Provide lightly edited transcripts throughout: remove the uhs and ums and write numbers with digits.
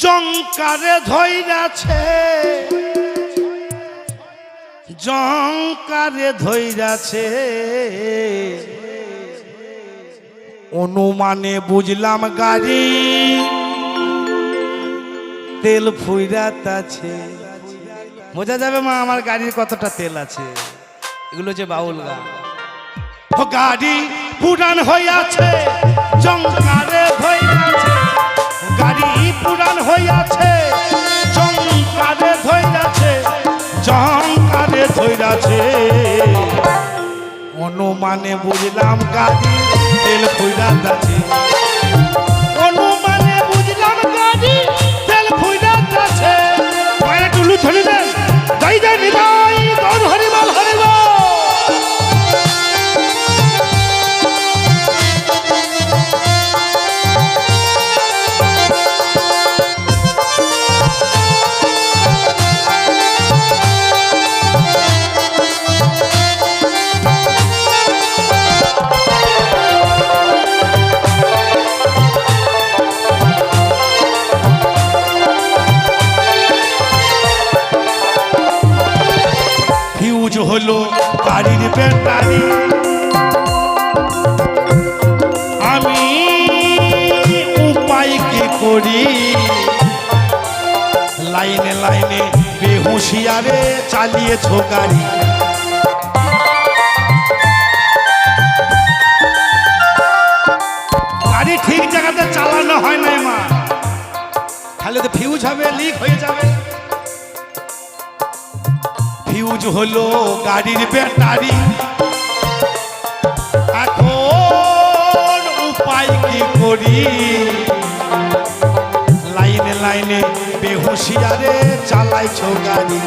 জঙ্কারে ধইরাছে, জঙ্কারে ধইরাছে, অনুমানে বুঝলাম গাড়ি তেল ফুইরাত আছে। বোঝা যাবে মা আমার গাড়ির কতটা তেল আছে। এগুলো যে বাউল গান। গাড়ি পুরান হইয়াছে, জঙ্কারে ধইরাছে, গাড়ি পুরান হইয়াছে, জঙ্কারে ধইরাছে, জঙ্কারে ধইরাছে, অনুমানে বুঝলাম গাড়ি তেল ফুইরাত আছে। অনুমানে বুঝলাম গাড়ি তেল ফুইরাত আছে। মায়ের টুলু ধরি দেন, যাই যাই নিবাই গৌর হরিবল হরিবল। হলো গাড়ির ব্যাটারি, আমি উপায় কি করি, লাইনে লাইনে বেহুশিয়ারে চালিয়েছ গাড়ি। গাড়ি ঠিক জায়গাতে চালানো হয় না মা, তাহলে তো ফিউজ হবে, লিক হয়ে যাবে। ফিউজ হলো গাড়ির ব্যাটারি, এখন উপায় কি করি, লাইনে লাইনে বেহুশিয়ারে চালাইছ গাড়ি।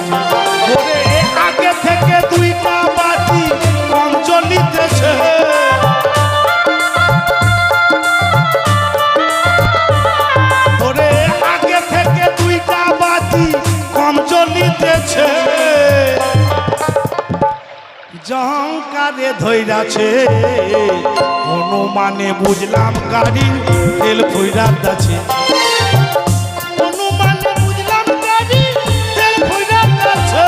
ওরে আগে থেকে দুইটা বাতি কম চলিতেছে, ওরে আগে থেকে দুইটা বাতি কম চলিতেছে, জঙ্কারে ধইরাছে, অনুমানে বুঝলাম গাড়ি তেল ফুইরাত আছে। অনুমানে বুঝলাম গাড়ি তেল ফুইরাত আছে।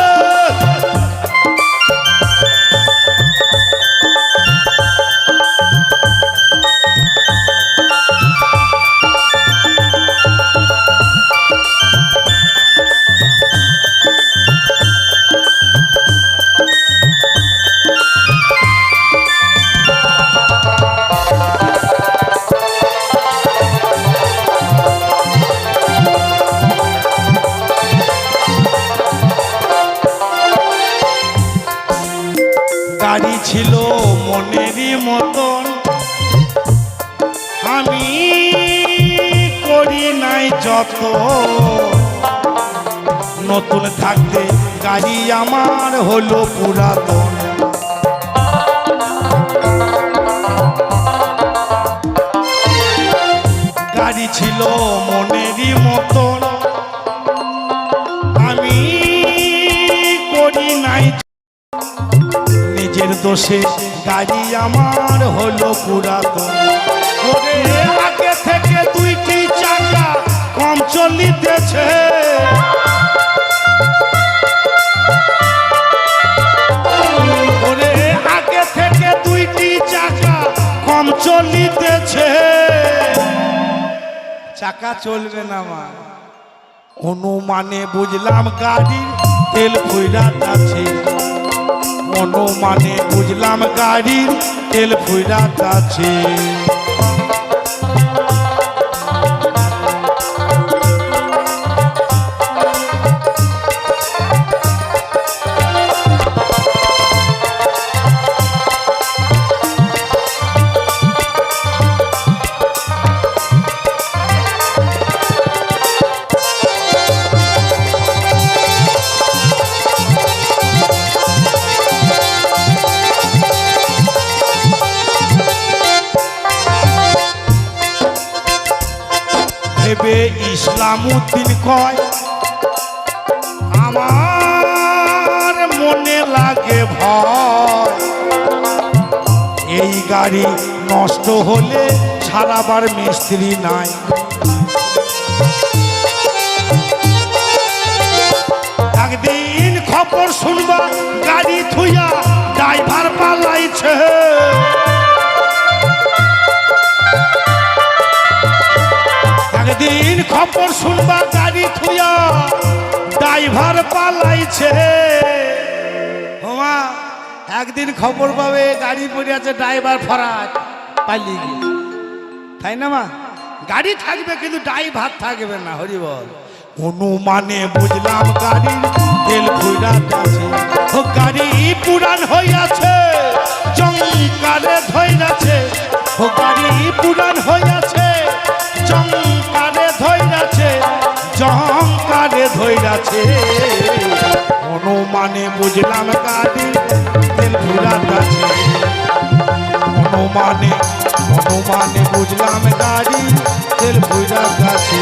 গাড়ি ছিল মনেরই মতন, আমি করি নাই যত, নতুন থাকতে গাড়ি আমার হলো পুরাতন। গাড়ি ছিল মনেরই মতন, আমি করি নাই, নিজের দোষে গাড়ি আমার হলো পুরাতন। ওরে আগে থেকে দুইটি চাকা কম চলিতেছে, ওরে আগে থেকে দুইটি চাকা কম চলিতেছে, চাকা চলবে না মা। অনুমানে বুঝলাম গাড়ি তেল ফুইরাত আছে, অনুমানে বুঝলাম গাড়ির তেল ফুইরাত আছে। ইসলামউদ্দিন কয় আমার মনে লাগে ভয়, এই গাড়ি নষ্ট হলে সারাবার মিস্ত্রি নাই। একদিন খবর শুনবা গাড়ি থুয়া ড্রাইভার পালাইছে। ওমা একদিন খবর পাবে গাড়ি পড়ে আছে, ড্রাইভার ফরাজ পালিয়ে গেছে, তাই না মা? গাড়ি থাকবে কিন্তু ড্রাইভার থাকবে না। হরি বল। অনুমানে বুঝলাম গাড়ির তেল ফুরাইয়াছে, ও গাড়ি পুরান হইয়াছে, জংকারে ধইরাছে, ও গাড়ি পুরান হইয়াছে, জংকারে ধইরাছে, জংকারে ধইরাছে। অনুমানে বুঝলাম গাড়ির তেল ফুরাইয়াছে, অনুমানে বুঝলাম গাড়ি তেল ফুরাইয়াছে।